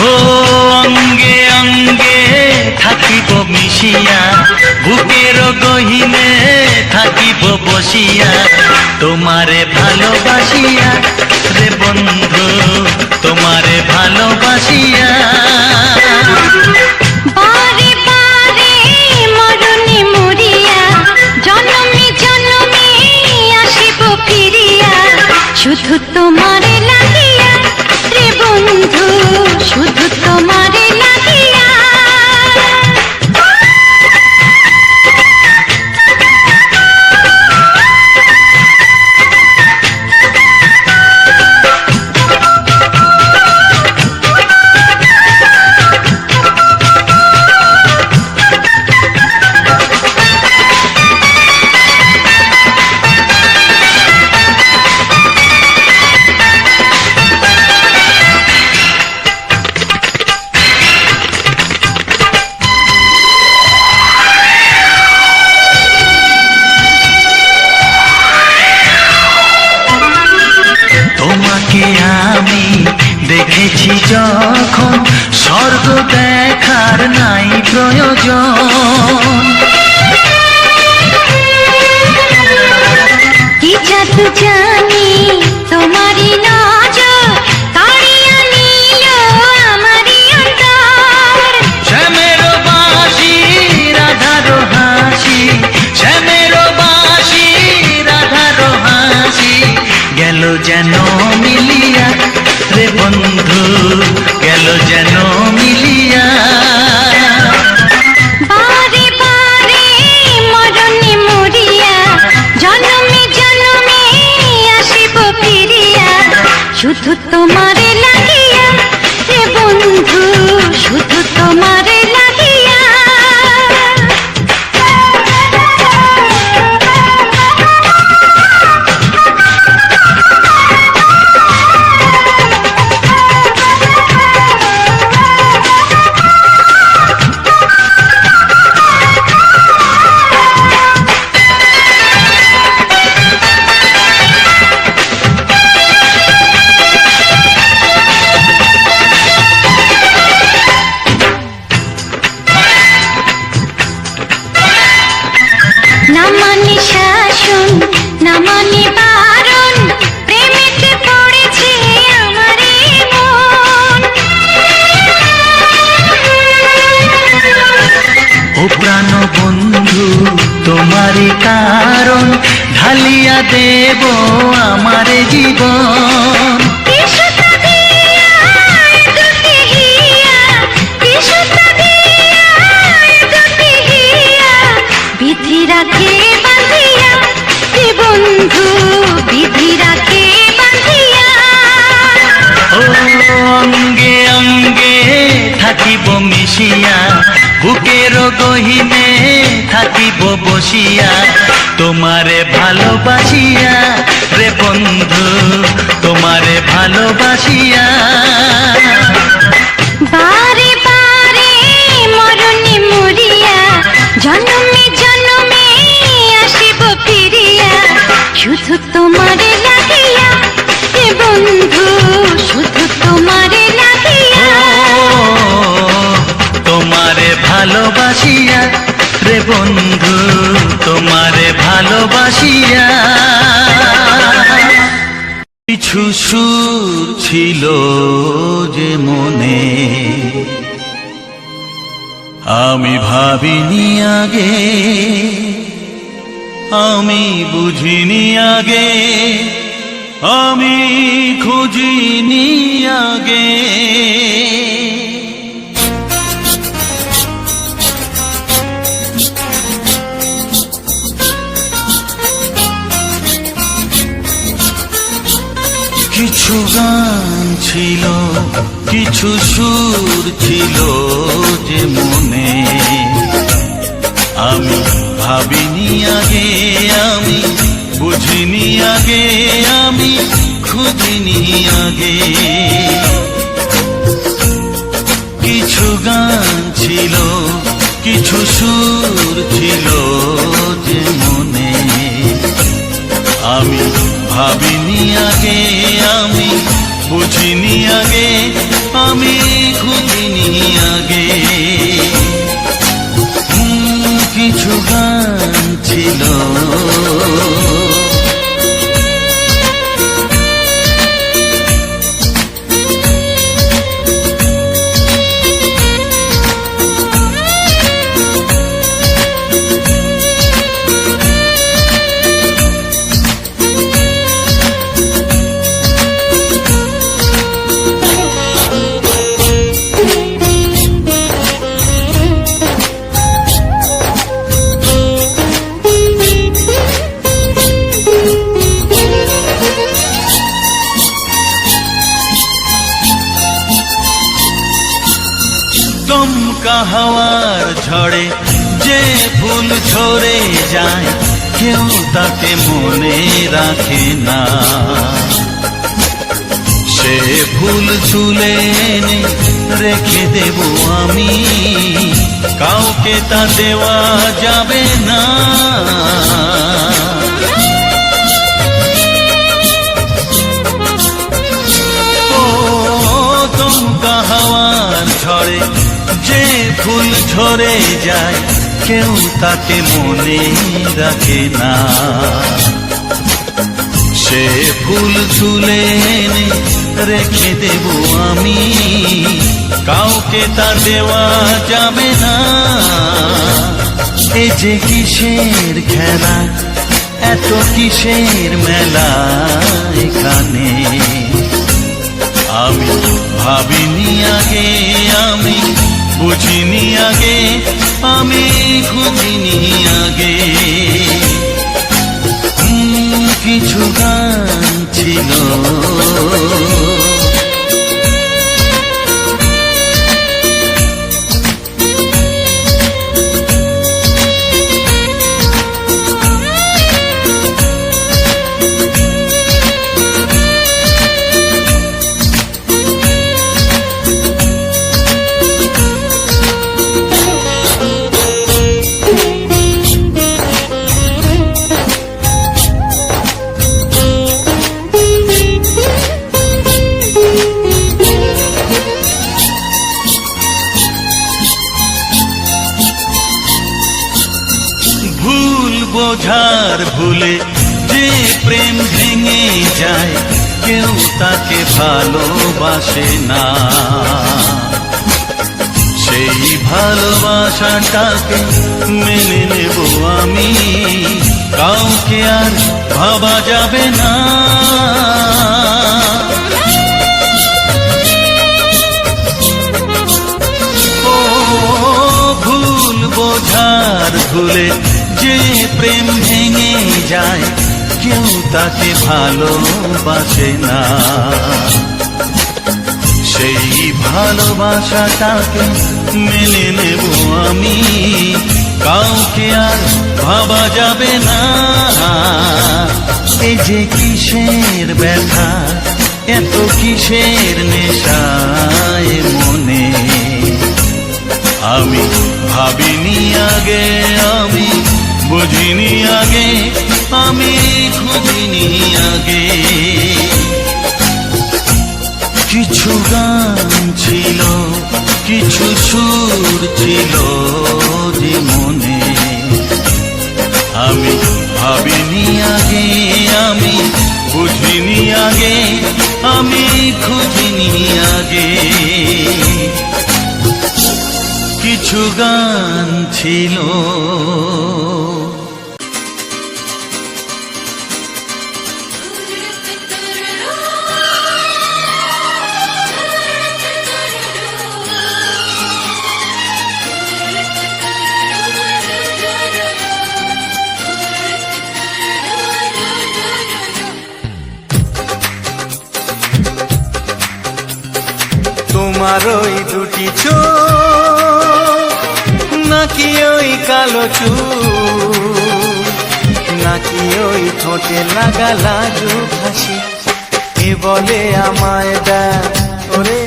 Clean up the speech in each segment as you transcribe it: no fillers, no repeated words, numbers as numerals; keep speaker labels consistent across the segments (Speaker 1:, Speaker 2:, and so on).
Speaker 1: ও অঙ্গে অঙ্গে থাকিব মিশিয়া, বুকের গহিনে থাকিব বসিয়া, তোমারে ভালোবাসিয়া রে বন্ধু, তোমারে ভালোবাসিয়া।
Speaker 2: বারে বারে মরণে মরিয়া, জনমে জনমে আসিব ফিরিয়া, শুধু তোমারে লাগিয়া রে বন্ধু, শুধু তোমারে লাগিয়া।
Speaker 1: তোমাকে আমি দেখেছি যখন, স্বর্গ দেখার নাই প্রয়োজন।
Speaker 2: কি জাদু জানি তোমারই নজর, কাড়িয়া নিল আমারই অন্তর।
Speaker 1: শ্যামের বাঁশি রাধার হাসি, শ্যামের বাঁশি রাধার হাসি, গেল যেন মিলিয়া রে বন্ধু, গেল যেন মিলিয়া।
Speaker 2: বারে বারে মরণে মরিয়া, জনমে জনমে আসিব ফিরিয়া, শুধু তোমারে লাগিয়া রে বন্ধু, শুধু তোমারে লাগিয়া। না মানে শাসন, না মানে বারণ, প্রেমেতে পড়েছে আমারে মন।
Speaker 1: ও প্রাণ বন্ধু তোমারই কারণ, ঢালিয়া দেব আমারে জীবন।
Speaker 2: বিধি রাখে বাঁধিয়া হে বন্ধু, বিধি রাখে বাঁধিয়া।
Speaker 1: ও অঙ্গে অঙ্গে থাকিব মিশিয়া, বুকের গহিনে থাকিব বসিয়া, তোমারে ভালোবাসিয়া রে বন্ধু, তোমারে ভালোবাসিয়া।
Speaker 2: বারে বারে মরণে মরিয়া, জনমে জনমে আসিব ফিরিয়া, শুধু তোমারে লাগিয়া হে বন্ধু, শুধু তোমারে লাগিয়া।
Speaker 1: তোমারে ভালোবাসিয়া রে বন্ধু, তোমারে ভালোবাসিয়া। কিছু সুর ছিল যে মনে, আমি ভাবিনি আগে, আমি বুঝিনি আগে, আমি খুঁজিনি আগে। কিছু গান ছিল, কিছু সুর ছিল যে মনে, আমি ভাবিনি আগে, আমি বুঝিনি আগে, আমি খুঁজিনি আগে। কিছু গান ছিল, কিছু সুর ছিল যে মনে, আমি ভাবিনি আগে, আমি বুঝিনি আগে, আমি দমকা হাওয়ার ঝড়ে যে ফুল ঝরে যায় কেউ তাকে মনে রাখে না। সে ফুল তুলে এনে রেখে দেব আমি, কাউকে তা দেওয়া যাবে না। ও দমকা হাওয়ার ঝড়ে যে ফুল ঝরে যায় কেউ তাকে মনে রাখে না। সে ফুল তুলে এনে রেখে দেব আমি, কাউকে তা দেওয়া যাবে না। এ যে কিসের খেলা, এত কিসের মেলা এখানে, আমি ভাবিনি আগে, আমি বুঝিনি আগে, আমি খুঁজিনি আগে। কিছু গান ছিল বোঝার ভুলে যে প্রেম ভেঙে যায় কেউ তাকে ভালোবাসে না। সেই ভালোবাসাটাকে মেনে নেব আমি, কাউকে আর ভাবা যাবে না। ও ভুল বোঝার ভুলে যে প্রেম ভেঙে যায় কেউ তাকে ভালোবাসে না। সেই ভালোবাসাটাকে মেনে নেব আমি, কাউকে আর ভাবা যাবে না। এই যে কিসের ব্যথা, এত কিসের নেশায় মনে, আমি ভাবিনি আগে, আমি বুঝিনি আগে, আমি খুঁজিনি আগে। কিছু গান ছিল, কিছু সুর ছিল যে মনে, আমি ভাবিনি আগে, আমি বুঝিনি আগে, আমি খুঁজিনি আগে। কিছু গান ছিল
Speaker 3: তোমার ওই দুটি চোখ, নাকি ওই কালো চুল, নাকি ওই ঠোঁটে লাগা লাজুক হাসি, এ বলে আমায় দেয় ওরে,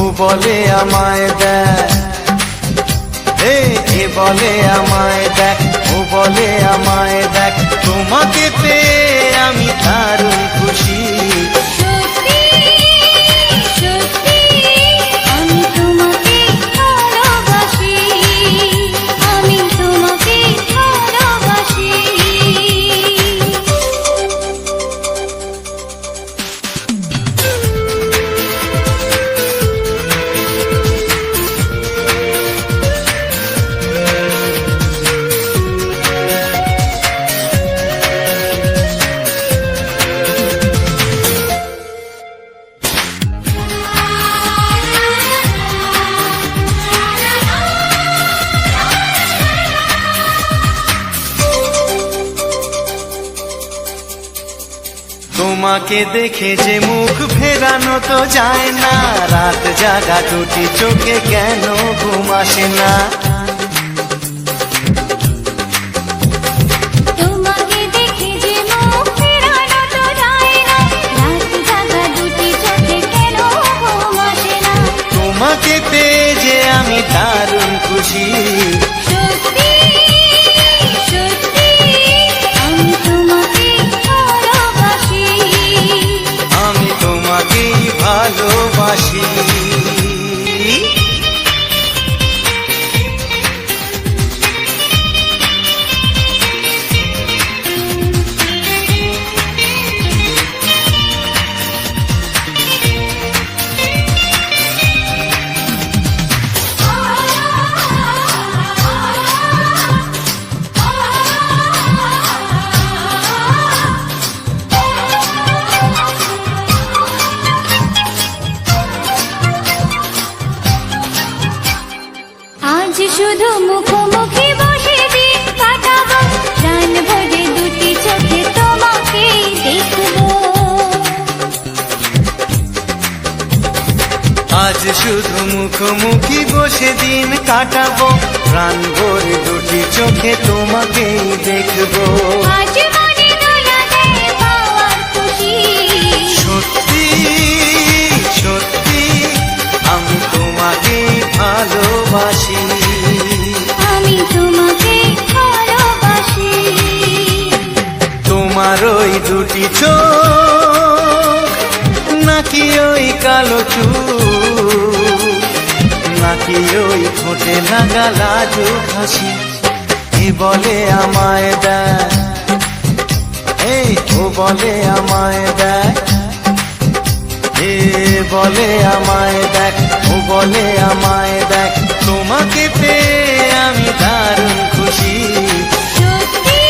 Speaker 3: ও বলে আমায় দেয়, এ বলে আমায় দেখ, ও বলে আমায় দেখ, তোমাকে পেয়ে আমি দারুণ খুশি। তোমাকে দেখে যে মুখ ফেরানো তো যায় না, রাত জাগা দুটি চোখে কেন ঘুম আসে না।
Speaker 2: তোমাকে দেখে যে মুখ ফেরানো তো যায় না, রাত জাগা দুটি চোখে কেন ঘুম আসে না।
Speaker 3: তোমাকে পেয়ে যে আমি দারুণ খুশি,
Speaker 2: সত্যি সত্যি আমি তোমাকে ভালোবাসি,
Speaker 3: আমি তোমাকেই ভালোবাসি।
Speaker 2: আজ শুধু মুখোমুখি বসে দিন কাটাবো, প্রাণ ভরে দুটি চোখে তোমাকে দেখবো।
Speaker 3: আজ শুধু মুখোমুখি বসে দিন কাটাবো, প্রাণ ভরে দুটি চোখে তোমাকেই দেখবো।
Speaker 2: আজ মনে দোলা দেয় পাওয়ার খুশি,
Speaker 3: সত্যি সত্যি আমি তোমাকেই ভালোবাসি,
Speaker 2: আমি তোমাকে ভালোবাসি।
Speaker 3: তোমার ওই দুটি চোখ নাকি ওই কালো চুল, নাকি ওই ঠোঁটে লাগা লাজুক হাসি, এ বলে আমায় দেয়, এই ও বলে আমায় দেয়, এ বলে আমায় দেখ, ও বলে আমায় দেখ, তোমাকে পেয়ে আমি দারুণ খুশি।
Speaker 2: সত্যি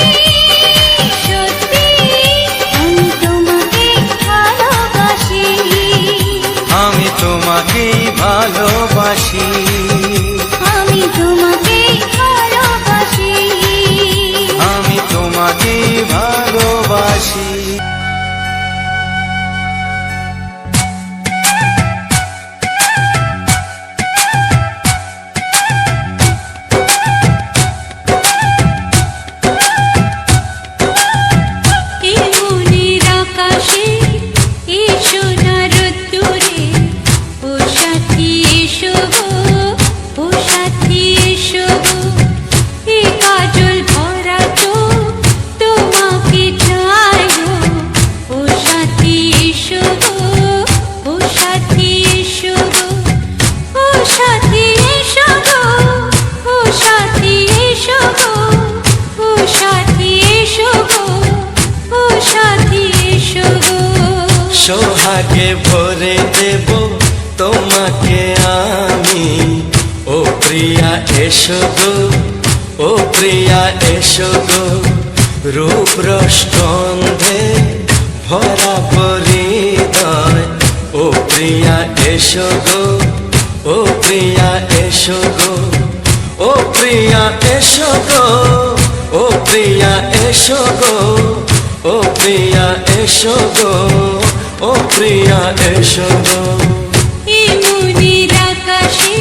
Speaker 2: সত্যি আমি তোমাকে ভালোবাসি,
Speaker 3: আমি তোমাকেই ভালোবাসি,
Speaker 2: আমি তোমাকে ভালোবাসি।
Speaker 3: আমি তোমাকেই ভালোবাসি।
Speaker 2: এই মনের আকাশে এই সোনার রোদ্দুরে, ও সাথী এসো গো, ও সাথী এসো গো, এই কাজল ভরা চোখ তোমাকে চাই গো, ও সাথী এসো গো, ও সাথী এসো গো, ও সাথী এসো গো, ও সাথী এসো গো, ও সাথী এসো গো, ও সাথী এসো গো।
Speaker 3: সোহাগে ভরে দেব তোমাকে আমি, ও প্রিয়া এসো গো, ও প্রিয়া এসো গো, রূপ রস গন্ধে ভরা হৃদয়, ও প্রিয়া এসো গো, ও প্রিয়া এসো গো, ও প্রিয়া এসো গো, ও প্রিয়া এসো গো, ও প্রিয়া এসো গো, ও প্রিয়া এসো গো।
Speaker 2: এই মনের আকাশে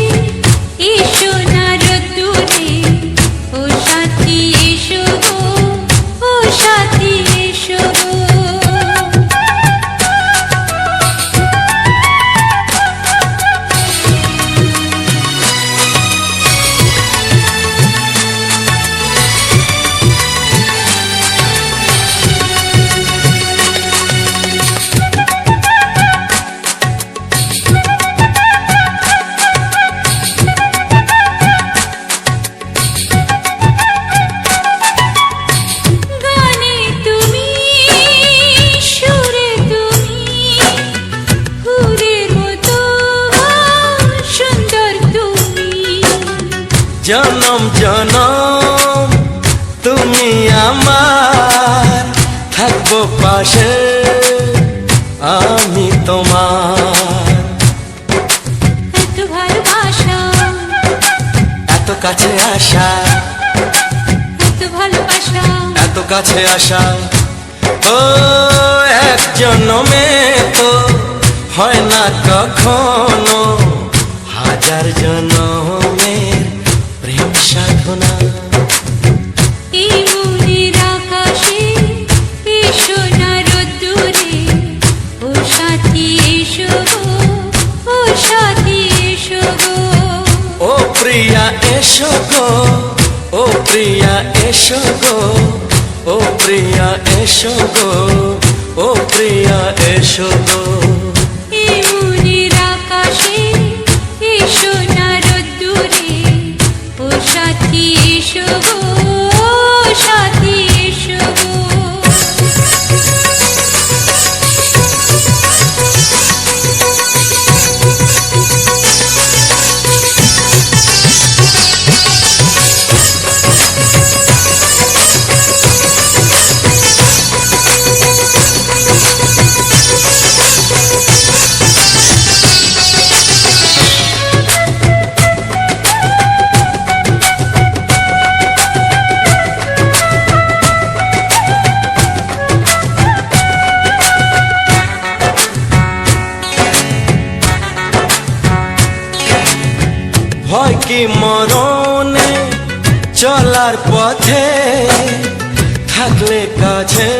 Speaker 2: এই সোনার রোদ্দুরে, ও সাথী এসো গো, ও সাথী এসো গো।
Speaker 3: জনম জনম তুমি আমার, থাকবো পাশে আমি তোমার।
Speaker 2: এত ভালোবাসা,
Speaker 3: এত কাছে আসা,
Speaker 2: এত ভালোবাসা,
Speaker 3: এত কাছে আসা, ও এক জন্মে তো হয় না কখনো, হাজার জন্মের প্রেম সাধনা।
Speaker 2: এই মনের আকাশে এসো না রোদ্দুরে, ও সাথী এসো গো, ও সাথী এসো গো।
Speaker 3: ও প্রিয়া এসো গো, ও প্রিয়া এসো গো, ও প্রিয়া এসো গো, ও প্রিয়া এসো গো।
Speaker 2: এই মনের আকাশে এসো না রোদ্দুরে, ও সাথী এসো গো, ও সাথী এসো গো।
Speaker 3: ভয় কি মরণে চলার পথে, থাকলে কাছে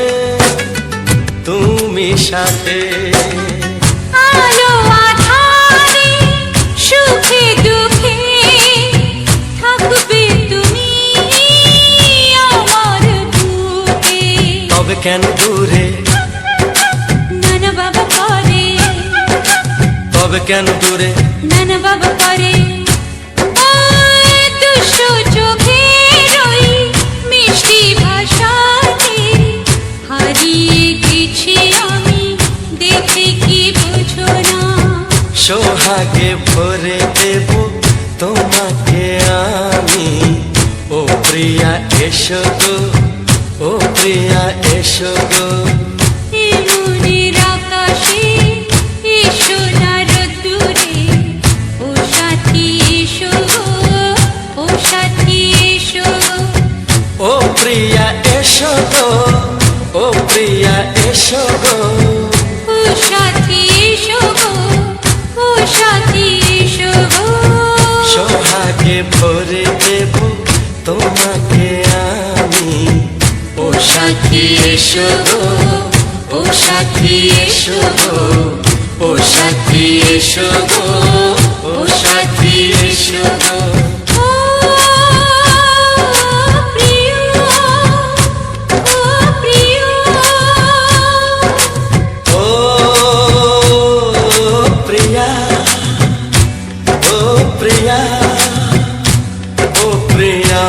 Speaker 3: তুমি সাথে।
Speaker 2: আলো আঁধারে সুখে দুঃখে থাকবে তুমি আমার বুকে।
Speaker 3: তবে কেন দূরে,
Speaker 2: নানা বাবা করে,
Speaker 3: তবে কেন দূরে,
Speaker 2: নানা বাবা করে। দুষ্টু চোখের ওই মিষ্টি ভাষাতে হারিয়ে গেছি আমি, দেখে কি বুঝো না।
Speaker 3: সোহাগে ভরে দেব তোমাকে আমি। ও প্রিয়া এসো গো, ও প্রিয়া এসো গো।
Speaker 2: এই মনের আকাশে এসো না রোদ্দুরে, ও সাথী এসো গো, ও সাথী এসো গো।
Speaker 3: ও প্রিয়া এসো গো, ও প্রিয়া এসো গো।
Speaker 2: ও সাথী এসো গো, ও সাথী এসো গো।
Speaker 3: সোহাগে ভরে দেব তোমাকে আমি। ও সাথী এসো গো, ও সাথী এসো গো, ও সাথী এসো গো, ও সাথী এসো গো।
Speaker 2: ও প্রিয়, ও প্রিয়,
Speaker 3: ও প্রিয়া, ও প্রিয়া, ও প্রিয়া।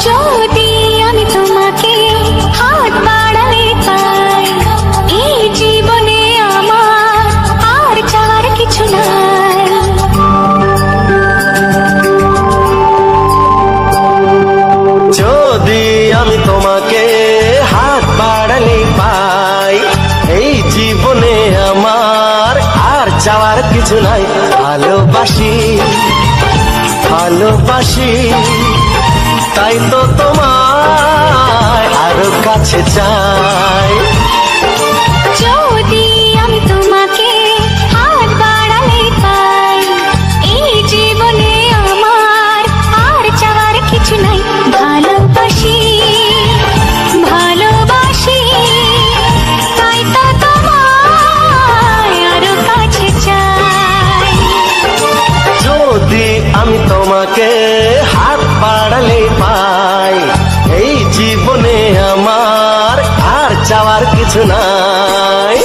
Speaker 2: যদি আমি তোমাকে হাত বাড়ালে পাই, এই জীবনে আমার আর চাওয়ার কিছু নাই।
Speaker 3: যদি আমি তোমাকে হাত বাড়ালে পাই, এই জীবনে আমার আর চাওয়ার কিছু নাই। ভালোবাসি, ভালোবাসি, তাই তো তোমায় আরো কাছে চাই।
Speaker 2: যদি আমি তোমাকে হাত বাড়ালে পাই, এই জীবনে আমার আর চাওয়ার কিছু নাই। ভালোবাসি, ভালোবাসি, তাই তো তোমায় আরো কাছে চাই।
Speaker 3: যদি আমি তোমাকে কিছু নাই।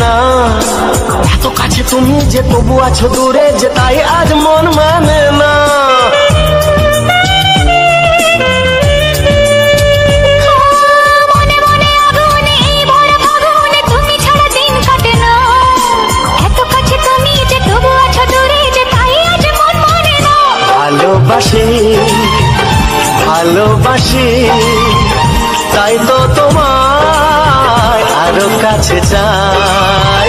Speaker 3: না এত কাছে তুমি যে তবু আছো দূরে যে তাই আজ মন মানে না।
Speaker 2: মনে মনে আগুনে এই ভরা ফাগুনে তুমি ছাড়া দিন কাটে না। এত কাছে তুমি যে তবু আছো দূরে যে তাই আজ মন মানে না।
Speaker 3: ভালোবাসি ভালোবাসি তাই তো তোমায় আরো কাছে চাই।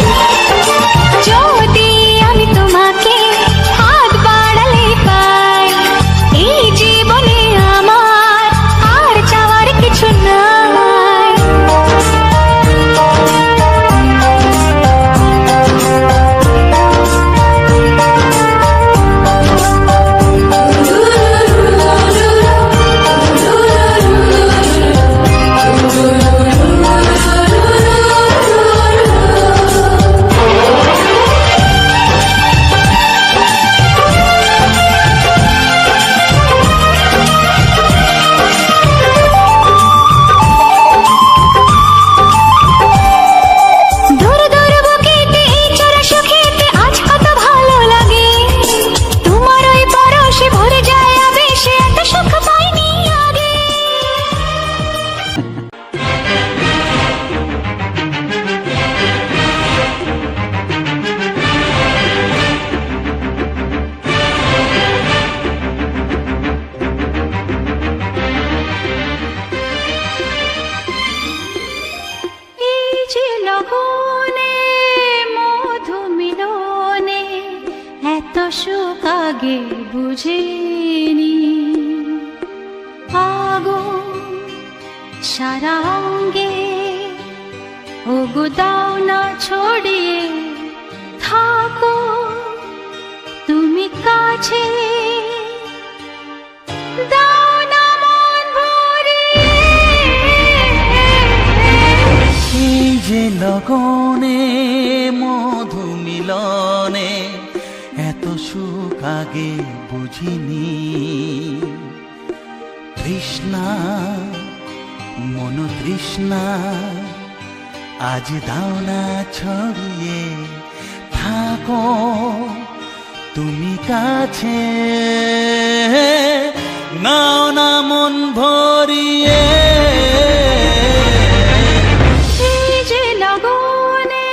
Speaker 2: যদি আমি তোমাকে হাত বাড়ালে পাই এই জীবনে আমার আর চাওয়ার কিছু নাই। সুখ আগে বুঝিনি আগুন সারা অঙ্গে ওগো দাও না ছড়িয়ে থাকো তুমি কাছে দাও না মন ভরিয়ে।
Speaker 1: এই যে লগনে মধু মিলনে এত সুখ আগে বুঝিনি। তৃষ্ণা মন তৃষ্ণা আজ দাও না ছড়িয়ে থাকো তুমি কাছে নাও না মন ভরিয়ে।
Speaker 2: এই যে লগনে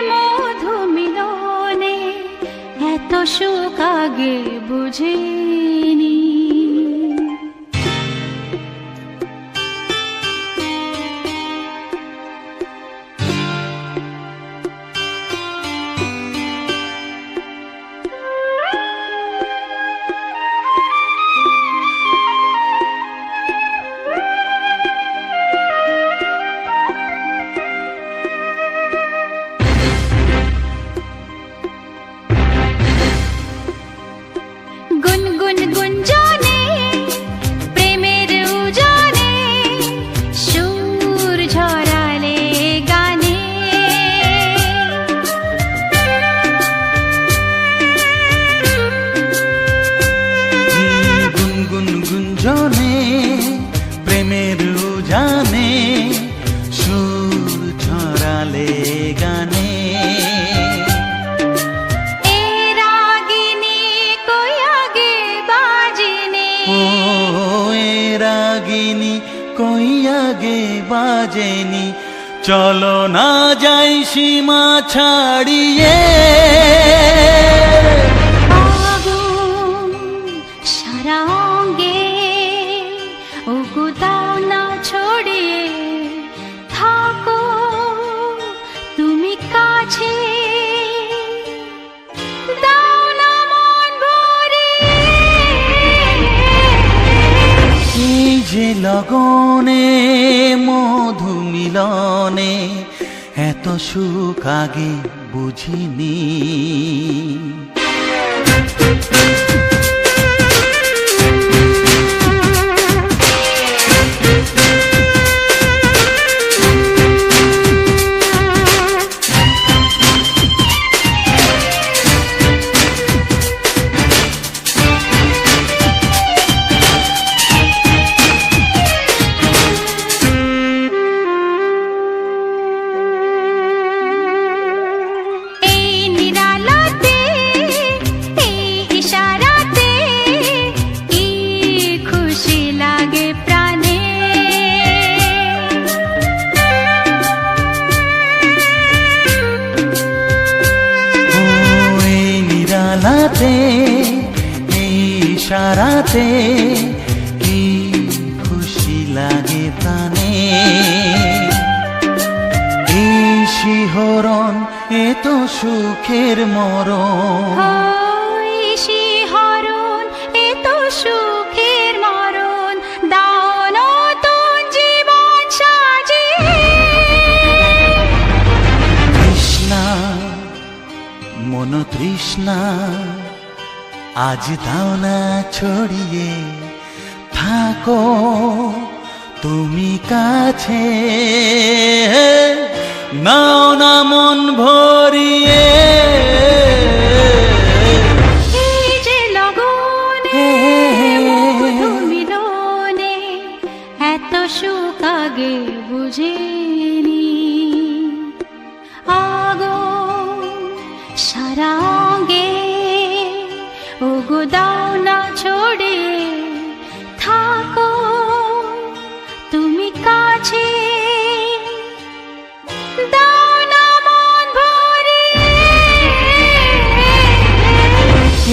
Speaker 2: মধু মিলনে এত সুখ আগে বুঝিনি। গুনগুন গুঞ্জনে প্রেমের উজানে সুর ঝরালে গানে
Speaker 1: গুনগুন গুঞ্জনে প্রেমের উজানে সুর ঝরালে গানে। রাগিনী কই আগে বাজেনি চলো না যাই সীমা ছাড়িয়ে।
Speaker 2: আগুন সারা অঙ্গে ওগো দাও না ছড়িয়ে থাকো তুমি কাছে দাও না মন ভরিয়ে।
Speaker 1: এই যে লগনে মধু মিলনে এত এত সুখ আগে বুঝিনি। এই ইশারাতে কি খুশি লাগে প্রাণে, এই শিহরণ এত সুখের মরণ,
Speaker 2: শিহরণ এত সুখের মরণ, দাও নতুন জীবন সাজিয়ে।
Speaker 1: তৃষ্ণা মন তৃষ্ণা আজ দাও না ছড়িয়ে, থাকো তুমি কাছে, নাও না মন ভরিয়ে।
Speaker 2: এই যে লগনে মধু মিলনে এত সুখ আগে বুঝিনি। আগুন সারা অঙ্গে ওগো দাও না ছড়িয়ে, থাকো তুমি কাছে, দাও না মন ভরিয়ে।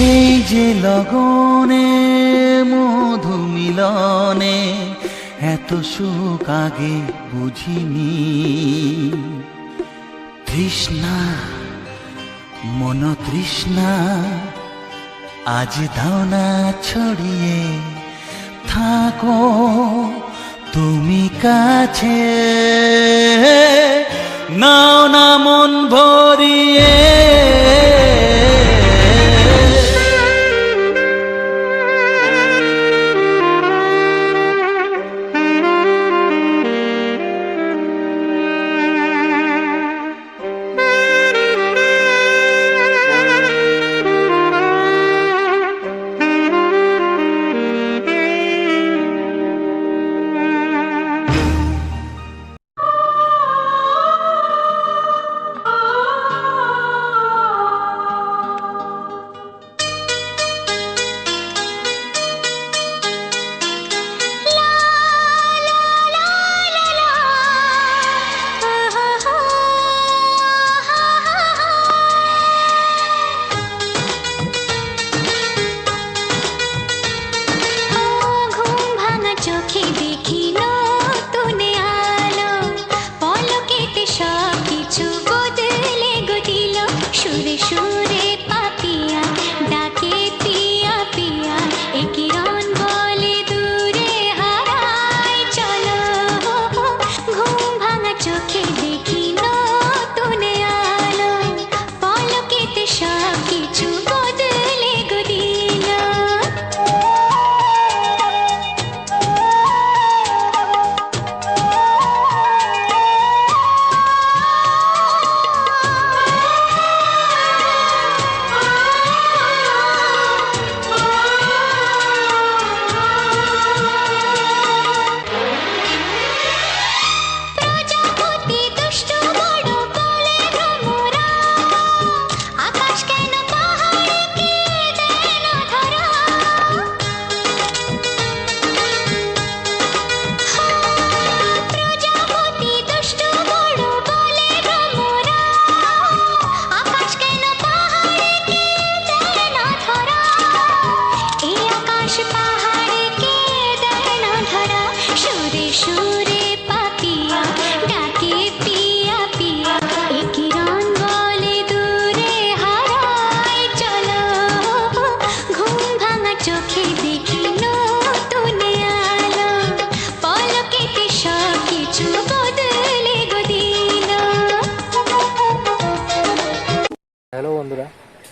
Speaker 1: এই যে লগনে মধু মিলনে এত সুখ আগে বুঝিনি। তৃষ্ণা মন তৃষ্ণা আজ দাও না ছড়িয়ে, থাকো তুমি কাছে, নাও না মন ভরিয়ে।
Speaker 4: হ্যালো বন্ধুরা,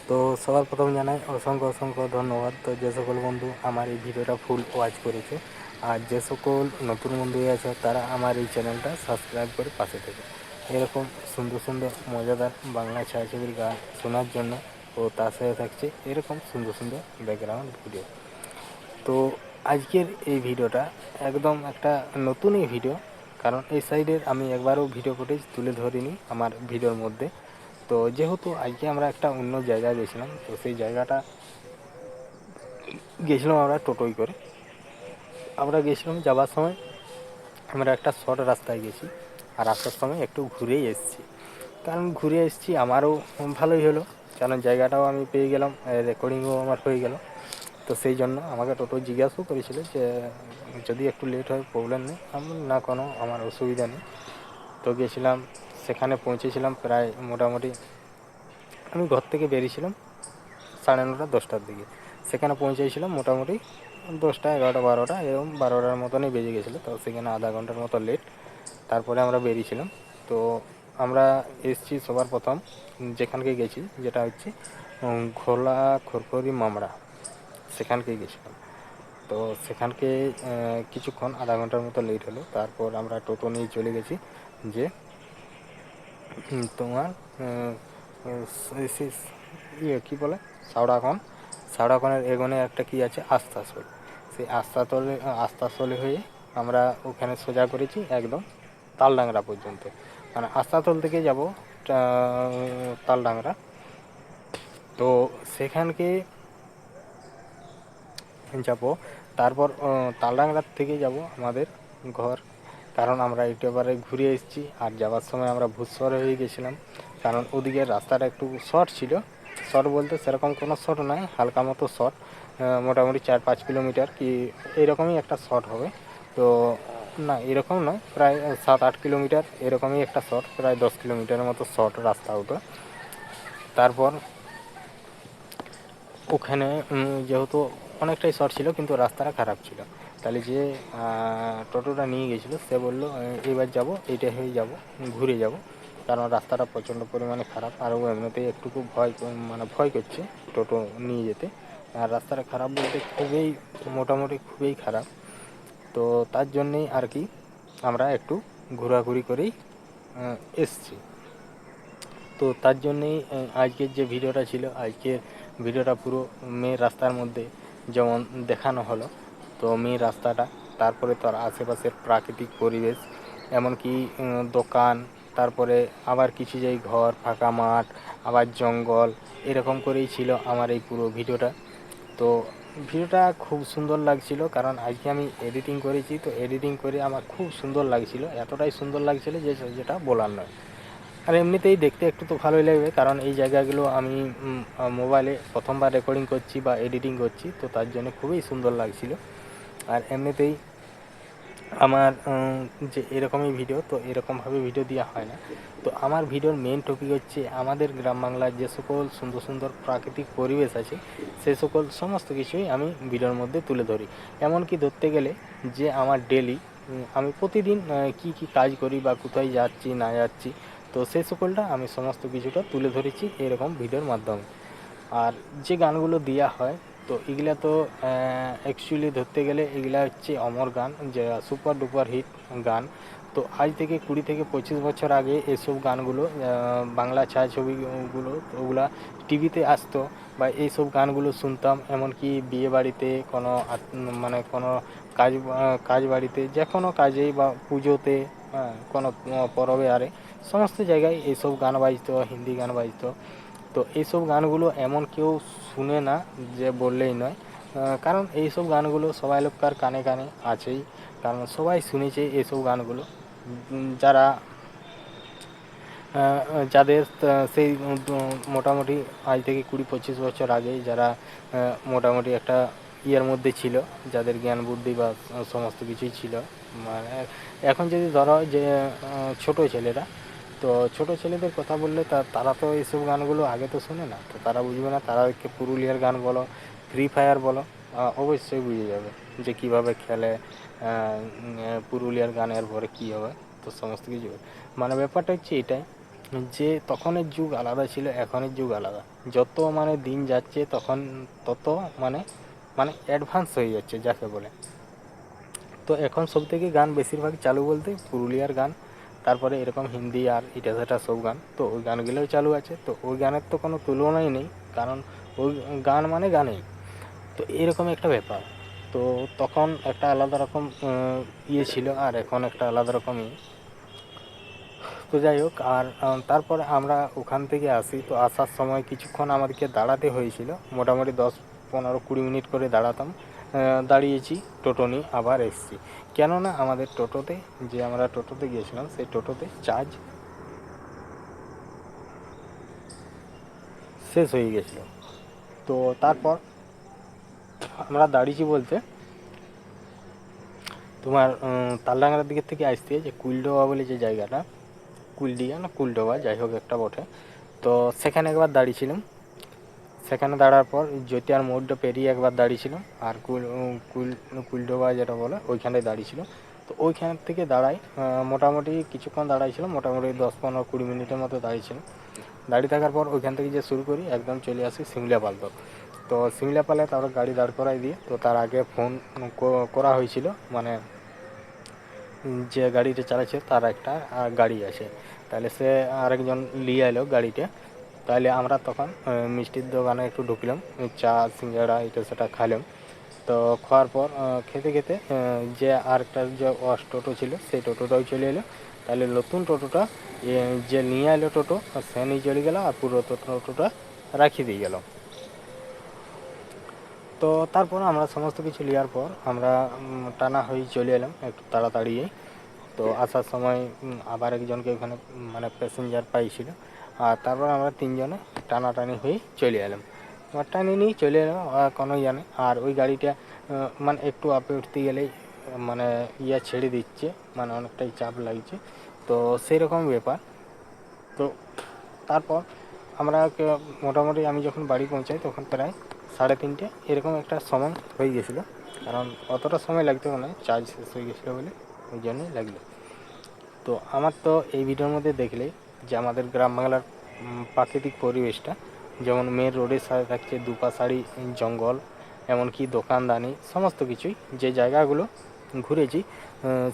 Speaker 4: তো সবার প্রথম জানাই অসংখ্য অসংখ্য ধন্যবাদ। তো যে সকল বন্ধু আমার এই ভিডিওটা ফুল ওয়াচ করেছে, আর যে সকল নতুন বন্ধু আছে তারা আমার এই চ্যানেলটা সাবস্ক্রাইব করে পাশে থেকে এরকম সুন্দর সুন্দর মজাদার বাংলা ছায়াছবির গান শোনার জন্য, ও তার সাথে থাকছে এরকম সুন্দর সুন্দর ব্যাকগ্রাউন্ড ভিডিও। তো আজকের এই ভিডিওটা একদম একটা নতুনই ভিডিও, কারণ এই সাইডের আমি একবারও ভিডিও ফুটেজ তুলে ধরিনি আমার ভিডিওর মধ্যে। তো যেহেতু আজকে আমরা একটা অন্য জায়গায় গেছিলাম, তো সেই জায়গাটা গেছিলাম আমরা টোটোয় করে। আমরা গেছিলাম যাওয়ার সময় আমরা একটা শর্ট রাস্তায় গেছি, আর আসার সময় একটু ঘুরেই এসেছি। কারণ ঘুরে এসেছি আমারও ভালোই হলো, কারণ জায়গাটাও আমি পেয়ে গেলাম, রেকর্ডিংও আমার হয়ে গেল। তো সেই জন্য আমাকে টোটো জিজ্ঞাসাও করেছিল যে যদি একটু লেট হয় প্রবলেম নেই, আমি না কোনো আমার অসুবিধা নেই। তো গেছিলাম, সেখানে পৌঁছেছিলাম প্রায় মোটামুটি আমি ঘর থেকে বেরিয়েছিলাম 9:30 10টার দিকে। সেখানে পৌঁছেছিলাম মোটামুটি 10টা 11টা 12টা এরকম 12টার মতনই বেজে গেছিলো। তো সেখানে আধা ঘন্টার মতো লেট, তারপরে আমরা বেরিয়েছিলাম। তো আমরা এসেছি সবার প্রথম যেখানকে গেছি, যেটা হচ্ছে ঘোলা খড়খড়ি মামড়া, সেখানকে গেছিলাম। তো সেখানকে কিছুক্ষণ আধা ঘন্টার মতো লেট হলো। তারপর আমরা টোটো নিয়ে চলে গেছি যে তোমার ইয়ে কী বলে সাউড়াকনের এগোনে একটা কি আছে আস্তাসোল, সেই আস্তাসোলে হয়ে আমরা ওখানে সোজা করেছি একদম তালডাংরা পর্যন্ত। মানে আস্তাতল থেকে যাব তালডাংরা। তো সেখানকে যাব, তারপর তালডাংরার থেকে যাব আমাদের ঘর, কারণ আমরা একটু এবারে ঘুরে এসেছি। আর যাওয়ার সময় আমরা ভূস্বর হয়ে গেছিলাম, কারণ ওদিকের রাস্তাটা একটু শর্ট ছিল। শর্ট বলতে সেরকম কোনো শর্ট নয়, হালকা মতো শর্ট, মোটামুটি 4-5 কিলোমিটার কি এরকমই একটা শর্ট হবে। তো না এরকম নয়, প্রায় 7-8 কিলোমিটার এরকমই একটা শর্ট, প্রায় 10 কিলোমিটারের মতো শর্ট রাস্তা ওটা। তারপর ওখানে যেহেতু অনেকটাই শর্ট ছিল কিন্তু রাস্তাটা খারাপ ছিল, তাহলে যে টোটোটা নিয়ে গেছিলো সে বললো এবার যাব এইটা হয়ে যাব, ঘুরে যাব, কারণ রাস্তাটা প্রচণ্ড পরিমাণে খারাপ। আর ও এমনিতেই একটুকু ভয় করছে টোটো নিয়ে যেতে। আর রাস্তাটা খারাপ বলতে মোটামুটি খুবই খারাপ। তো তার জন্যেই আর কি আমরা একটু ঘোরাঘুরি করেই এসছি। তো তার জন্যেই আজকের যে ভিডিওটা ছিল, আজকের ভিডিওটা পুরো মেন রাস্তার মধ্যে যেমন দেখানো হলো। তো মেন রাস্তাটা, তারপরে তার আশেপাশের প্রাকৃতিক পরিবেশ, এমনকি দোকান, তারপরে আবার কিছু ঘর, ফাঁকা মাঠ, আবার জঙ্গল, এরকম করেই ছিল আমার এই পুরো ভিডিওটা। তো ভিডিওটা খুব সুন্দর লাগছিল, কারণ আজকে আমি এডিটিং করেছি। তো এডিটিং করে আমার খুব সুন্দর লাগছিল, এতটাই সুন্দর লাগছিল যে যেটা বলার নয়। আর এমনিতেই দেখতে একটু তো ভালোই লাগবে, কারণ এই জায়গাগুলো আমি মোবাইলে প্রথমবার রেকর্ডিং করছি বা এডিটিং করছি, তো তার জন্য খুবই সুন্দর লাগছিল। আর এমনিতেই আমার যে এরকমই ভিডিও, তো এরকমভাবে ভিডিও দেওয়া হয় না। তো আমার ভিডিওর মেন টপিক হচ্ছে আমাদের গ্রাম বাংলার যে সকল সুন্দর সুন্দর প্রাকৃতিক পরিবেশ আছে, সে সকল সমস্ত কিছুই আমি ভিডিওর মধ্যে তুলে ধরি। এমনকি ধরতে গেলে যে আমার ডেলি আমি প্রতিদিন কি কি কাজ করি বা কোথায় যাচ্ছি না যাচ্ছি, তো সেই সকলটা আমি সমস্ত কিছুটা তুলে ধরেছি এরকম ভিডিওর মাধ্যমে। আর যে গানগুলো দেওয়া হয়, তো এগুলা তো অ্যাকচুয়ালি ধরতে গেলে এগুলা হচ্ছে অমর গান, যে সুপার ডুপার হিট গান। তো আজ থেকে 20 থেকে 25 বছর আগে এসব গানগুলো বাংলা ছায়াছবিগুলো ওগুলা টিভিতে আসতো, বা এইসব গানগুলো শুনতাম। এমনকি বিয়ে বাড়িতে কোনো মানে কোনো কাজ বাড়িতে যে কোনো কাজেই বা পুজোতে, কোনো পরবে আরে সমস্ত জায়গায় এইসব গান বাজতো, হিন্দি গান বাজতো। তো এইসব গানগুলো এমন কেউ শুনে না যে বললেই নয়, কারণ এইসব গানগুলো সবাই লোককার কানে কানে আছেই, কারণ সবাই শুনেছে এইসব গানগুলো। যারা যাদের সেই মোটামুটি আজ থেকে 20-25 বছর আগে যারা মোটামুটি একটা ইয়ের মধ্যে ছিল, যাদের জ্ঞান বুদ্ধি বা সমস্ত কিছুই ছিল। মানে এখন যদি ধরো যে ছোটো ছেলেরা, তো ছোটো ছেলেদের কথা বললে তারা তো এইসব গানগুলো আগে তো শোনে না, তো তারা বুঝবে না। তারাকে পুরুলিয়ার গান বলো, ফ্রি ফায়ার বলো, অবশ্যই বুঝে যাবে যে কীভাবে খেলে, পুরুলিয়ার গানের পরে কী হবে, তো সমস্ত কিছু। মানে ব্যাপারটা হচ্ছে এটাই। যে তখনের যুগ আলাদা ছিল, এখনের যুগ আলাদা। যত মানে দিন যাচ্ছে তখন তত মানে মানে অ্যাডভান্স হয়ে যাচ্ছে যাকে বলে। তো এখন সব থেকে গান বেশিরভাগ চালু বলতে পুরুলিয়ার গান, তারপরে এরকম হিন্দি আর এটা সেটা সব গান, তো ওই গানগুলোও চালু আছে। তো ওই গানের তো কোনো তুলনাই নেই, কারণ ওই গান মানে গানেই। তো এরকম একটা ব্যাপার। তো তখন একটা আলাদা রকম ইয়ে ছিল, আর এখন একটা আলাদা রকম ইয়ে। তো যাই হোক, আর তারপরে আমরা ওখান থেকে আসি। তো আসার সময় কিছুক্ষণ আমাদেরকে দাঁড়াতে হয়েছিল, মোটামুটি 10-15-20 মিনিট করে দাঁড়াতাম। দাঁড়িয়েছি, টোটো নিয়ে আবার এসেছি। কেননা আমাদের টোটোতে, যে আমরা টোটোতে গিয়েছিলাম সেই টোটোতে চার্জ শেষ হয়ে গেছিলো। তো তারপর আমরা দাঁড়িয়েছি বলতে তোমার তালডাংরার দিকের থেকে আসতে যে কুইলডোবা বলে যে জায়গাটা, কুলডিয়া না কুলডোবা যাই হোক একটা বটে, তো সেখানে একবার দাঁড়িয়েছিলাম। সেখানে দাঁড়ার পর জৈতিয়ার মোড়টা পেরিয়ে একবার দাঁড়িয়েছিলাম, আর কুলডোবা যেটা বলে ওইখানটায় দাঁড়িয়েছিলাম। তো ওইখান থেকে দাঁড়াই মোটামুটি কিছুক্ষণ দাঁড়াইছিলাম, মোটামুটি 10-15-20 মিনিটের মতো দাঁড়িয়েছিলাম। দাঁড়িয়ে থাকার পর ওইখান থেকে যে শুরু করি একদম চলে আসি সিমলাপাল। তো সিমলাপালে তারপর গাড়ি দাঁড় করাই দিয়ে, তো তার আগে ফোন করা হয়েছিল, মানে যে গাড়িটা চালাচ্ছে তার একটা গাড়ি আছে, তাহলে সে আরেকজন নিয়ে এলো গাড়িতে। তাহলে আমরা তখন মিষ্টির দোকানে একটু ঢুকলাম, চা সিঙ্গাড়া এটা সেটা খাইলাম। তো খাওয়ার পর খেতে খেতে যে আরেকটা যে টোটো ছিল সেই টোটোটাও চলে এলো। তাহলে নতুন টোটোটা যে নিয়ে এলো টোটো সে নিয়ে চলে গেল, আর পুরো টোটোটা রাখিয়ে দিয়ে গেল। তো তারপর আমরা সমস্ত কিছু নেওয়ার পর আমরা টানা হয়ে চলে এলাম একটু তাড়াতাড়ি। তো আসার সময় আবার একজনকে ওখানে মানে প্যাসেঞ্জার পাইছিল, আর তারপর আমরা তিনজনে টানাটানি হয়ে চলে এলাম। এবার টানি নিয়ে চলে এলাম কোনো জানে। আর ওই গাড়িটা মানে একটু আপে উঠতে গেলেই মানে ছেড়ে দিচ্ছে, মানে অনেকটাই চাপ লাগছে। তো সেই রকম ব্যাপার। তো তারপর আমরা মোটামুটি আমি যখন বাড়ি পৌঁছাই তখন প্রায় 3:30 এরকম একটা সময় হয়ে গেছিলো, কারণ অতটা সময় লাগতো না, চার্জ শেষ হয়ে গেছিলো বলে ওই জন্যই লাগলো। তো আমার তো এই ভিডিওর মধ্যে দেখলে যে আমাদের গ্রাম বাংলার প্রাকৃতিক পরিবেশটা, যেমন মেন রোডের সাথে থাকছে দুপাশাড়ি জঙ্গল, এমনকি দোকানদানি সমস্ত কিছুই, যে জায়গাগুলো ঘুরেছি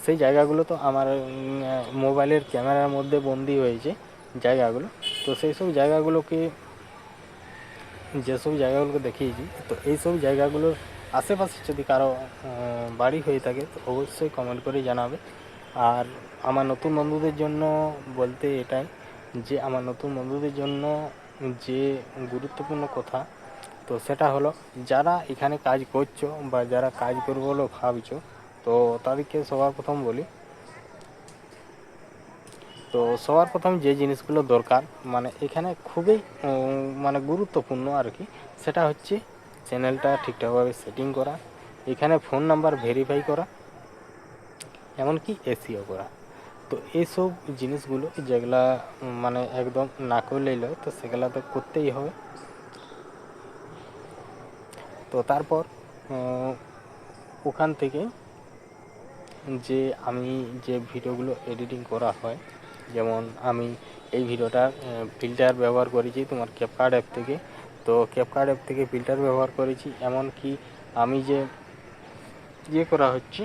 Speaker 4: সেই জায়গাগুলো তো আমার মোবাইলের ক্যামেরার মধ্যে বন্দি হয়েছে জায়গাগুলো। তো সেই সব জায়গাগুলোকে, যেসব জায়গাগুলোকে দেখিয়েছি, তো এইসব জায়গাগুলোর আশেপাশে যদি কারো বাড়ি হয়ে থাকে তো অবশ্যই কমেন্ট করে জানাবে। আর আমার নতুন বন্ধুদের জন্য বলতে এটাই, যে আমার নতুন বন্ধুদের জন্য যে গুরুত্বপূর্ণ কথা, তো সেটা হলো যারা এখানে কাজ করছো বা যারা কাজ করবো বলে ভাবছো, তো তাদেরকে সবার প্রথম বলি, তো সবার প্রথম যে জিনিসগুলো দরকার মানে এখানে খুবই মানে গুরুত্বপূর্ণ আর কি, সেটা হচ্ছে চ্যানেলটা ঠিকঠাকভাবে সেটিং করা, এখানে ফোন নাম্বার ভেরিফাই করা, এমনকি এসিও করা। তো এইসব জিনিসগুলো যেগুলা মানে একদম না করলেই নয়, তো সেগুলো তো করতেই হবে। তো তারপর ওখান থেকে যে আমি যে ভিডিওগুলো এডিটিং করা হয়, যেমন আমি এই ভিডিওটার ফিল্টার ব্যবহার করেছি তোমার ক্যাপকাট অ্যাপ থেকে। তো ক্যাপকাট অ্যাপ থেকে ফিল্টার ব্যবহার করেছি, এমনকি আমি যে ইয়ে করা হচ্ছে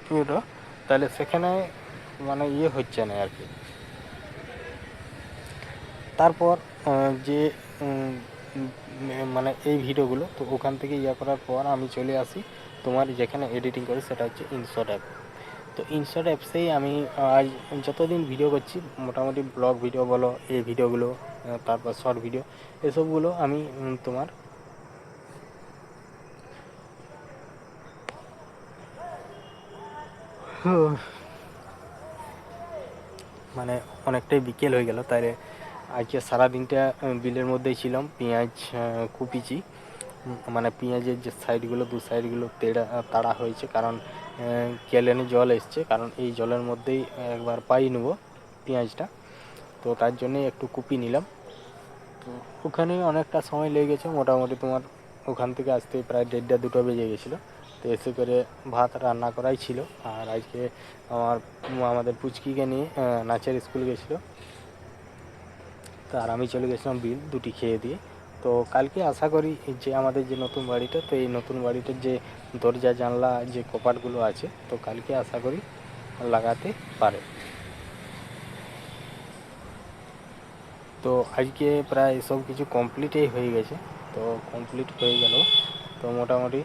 Speaker 4: ভিডিও, তাহলে সেখানে মানে হচ্ছে না আর কি। তারপর যে মানে এই ভিডিওগুলো তো ওখান থেকে করার পর আমি চলে আসি তোমার যেখানে এডিটিং করি, সেটা হচ্ছে ইনশট অ্যাপ। তো ইনশট অ্যাপসেই আমি আজ যতদিন ভিডিও করছি মোটামুটি ব্লগ ভিডিও বলো, এই ভিডিওগুলো, তারপর শর্ট ভিডিও, এসবগুলো আমি তোমার মানে অনেকটাই বিকেল হয়ে গেল, তাই আজকে সারাদিনটা বিলের মধ্যেই ছিলাম। পেঁয়াজ কুপিছি, মানে পেঁয়াজের যে সাইডগুলো দু সাইডগুলো তাড়া হয়েছে, কারণ কেলেনে জল এসছে, কারণ এই জলের মধ্যেই একবার পাই নেব পেঁয়াজটা, তো তার জন্যই একটু কুপি নিলাম। তো ওখানে অনেকটা সময় লেগে গেছে, মোটামুটি তোমার ওখান থেকে আসতে প্রায় 1:30-2 বেজে গেছিলো। তো এসে করে ভাত রান্না করাই ছিল। আর আজকে আমাদের পুচকিকে নিয়ে নাচের স্কুল গেছিলো, তো আর আমি চলে গেছিলাম বিল দুটি খেয়ে দিয়ে। তো কালকে আশা করি যে আমাদের যে নতুন বাড়িটা, তো এই নতুন বাড়িটার যে দরজা জানলা যে কপাটগুলো আছে, তো কালকে আশা করি লাগাতে পারে। তো আজকে প্রায় সব কিছু কমপ্লিটই হয়ে গেছে। তো কমপ্লিট হয়ে গেল, তো মোটামুটি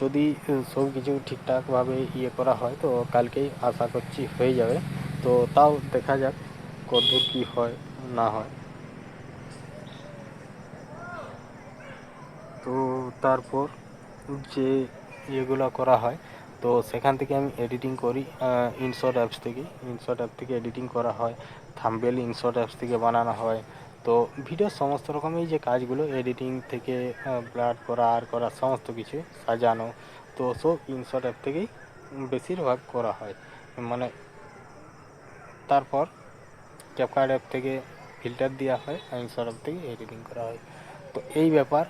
Speaker 4: যদি সব কিছু ঠিকঠাকভাবে করা হয় তো কালকেই আশা করছি হয়ে যাবে। তো তাও দেখা যাক কতদূর কী হয় না হয়। তো তারপর যে ইয়েগুলো করা হয়, তো সেখান থেকে আমি এডিটিং করি ইনশট অ্যাপস থেকে। ইনশট অ্যাপ থেকে এডিটিং করা হয়, থাম্বনেল ইনশট অ্যাপস থেকে বানানো হয়। তো ভিডিওর সমস্ত রকমের যে কাজগুলো এডিটিং থেকে ব্লার করা আর করা সমস্ত কিছু সাজানো, তো সব ইনশট অ্যাপ থেকেই বেশিরভাগ করা হয়। মানে তারপর ক্যাপকাট অ্যাপ থেকে ফিল্টার দেওয়া হয়, ইনশট অ্যাপ থেকে এডিটিং করা হয়। তো এই ব্যাপার।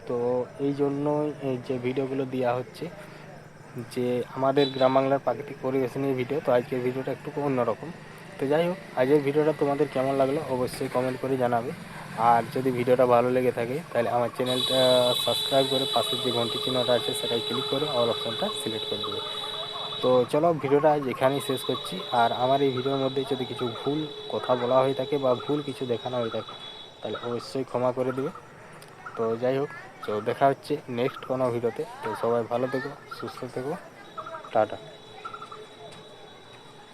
Speaker 4: তো এই জন্যই এই যে ভিডিওগুলো দেওয়া হচ্ছে, যে আমাদের গ্রাম বাংলার প্রাকৃতিক পরিবেশ নিয়ে ভিডিও। তো আজকের ভিডিওটা একটু অন্যরকম। তো যাই হোক, আজকের ভিডিওটা তোমাদের কেমন লাগলো অবশ্যই কমেন্ট করে জানাবে। আর যদি ভিডিওটা ভালো লেগে থাকে তাহলে আমার চ্যানেলটা সাবস্ক্রাইব করে পাশের যে ঘন্টি চিহ্নটা আছে সেটাই ক্লিক করে অল অপশনটা সিলেক্ট করে দেবে। তো চলো ভিডিওটা এখানেই শেষ করছি। আর আমার এই ভিডিওর মধ্যে যদি কিছু ভুল কথা বলা হয়ে থাকে বা ভুল কিছু দেখানো হয়ে থাকে তাহলে অবশ্যই ক্ষমা করে দেবে। তো যাই হোক, তো দেখা হচ্ছে নেক্সট কোনো ভিডিওতে। তো সবাই ভালো থেকো, সুস্থ থেকো, টাটা।